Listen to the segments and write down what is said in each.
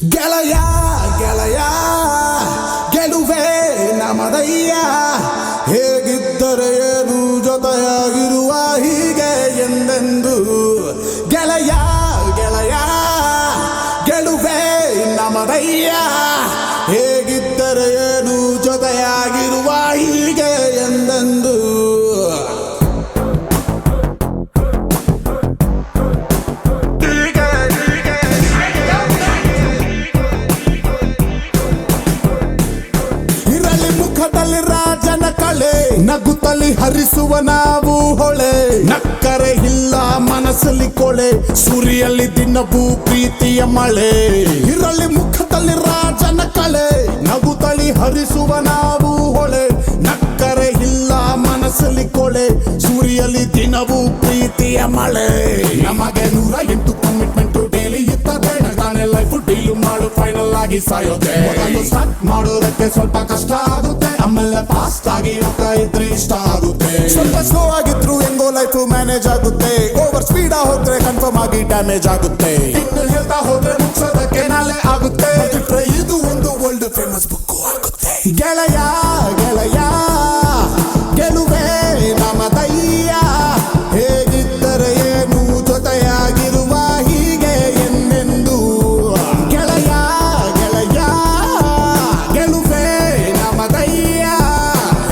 ಗೆಳೆಯ ಗೆಳೆಯ ಗೆಲುವೆ ನಮದಯ್ಯ, ಹೇಗಿದ್ದರೆ ಏನು ಜೊತೆಯಾಗಿರುವ ಹೀಗೆ ಎಂದೆಂದು. ಗೆಳೆಯ ಗೆಳೆಯ ಗೆಲುವೆ ನಮದಯ್ಯ, ಹೇಗಿದ್ದರೆ ಏನು ಜೊತೆಯಾಗಿರುವ ಹೀಗೆ ಎಂದೆಂದು. ಮುಖದಲ್ಲಿ ರಾಜನ ಕಳೆ, ನಗುತ್ತಲಿ ಹರಿಸುವ ನಾವು ಹೊಳೆ. ನಕ್ಕರೆ ಇಲ್ಲ ಮನಸ್ಸಲ್ಲಿ ಕೊಳೆ, ಸುರಿಯಲ್ಲಿ ದಿನವೂ ಪ್ರೀತಿಯ ಮಳೆ. ಇರಲಿ ಮುಖದಲ್ಲಿ ರಾಜನ ಕಳೆ, ನಗುತ್ತಲಿ ಹರಿಸುವ ನಾವು ಹೊಳೆ. ನಕ್ಕರೆ ಇಲ್ಲ ಮನಸ್ಸಲ್ಲಿ ಕೊಳೆ, ಸೂರಿಯಲ್ಲಿ ದಿನವೂ ಪ್ರೀತಿಯ ಮಳೆ. ನಮಗೆ 108 ಕಮಿಟ್ಮೆಂಟ್ ಡೈಲಿ ಇರ್ತದೆ, ನಗಾನೆ ಲೈಫ್ ಡೀಲ್ ಮಾಡು ಫೈನಲ್ ಆಗಿ ಸಾಯೋದೆ. ಸ್ಟಾರ್ಟ್ ಮಾಡೋದಕ್ಕೆ ಸ್ವಲ್ಪ ಕಷ್ಟ ಆಗುತ್ತೆ, ಆಮೇಲೆ ಫಾಸ್ಟ್ ಆಗಿ ಹೋಗ್ತಾ ಇದ್ರೆ ಇಷ್ಟ ಆಗುತ್ತೆ. ಸ್ವಲ್ಪ ಸ್ಲೋ ಆಗಿದ್ರು ಹೆಂಗೋ ಲೈಫ್ ಮ್ಯಾನೇಜ್ ಆಗುತ್ತೆ, ಓವರ್ ಸ್ಪೀಡ್ ಹೋದ್ರೆ ಕನ್ಫರ್ಮ್ ಆಗಿ ಡ್ಯಾಮೇಜ್ ಆಗುತ್ತೆ. ಇನ್ನು ಹೇಳ್ತಾ ಹೋದ್ರೆ ಮುಗಿಸೋದಕ್ಕೆ ನಾಳೆ ಆಗುತ್ತೆ, ಇದು ಒಂದು ವರ್ಲ್ಡ್ ಫೇಮಸ್ ಬುಕ್ ಆಗುತ್ತೆ. ಗೆಳೆಯ ಗೆಳೆಯ ಗೆಲುವೆ ನಮದಯ್ಯ, ಹೇಗಿದ್ದರೆ ಏನು ಜೊತೆಯಾಗಿರುವ ಹೀಗೆ ಎಂದೆಂದು. ಗೆಳೆಯ ಗೆಳೆಯ ಗೆಲುವೆ ನಮದಯ್ಯ,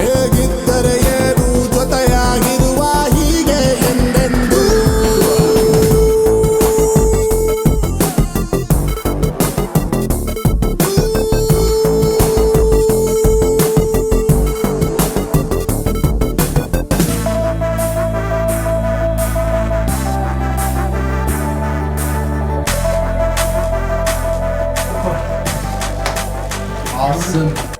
ಹೇಗಿದ್ದರೆ ಏನು ಜೊತೆಯಾಗಿರುವ ಹೀಗೆ ಎಂದೆಂದು. Awesome.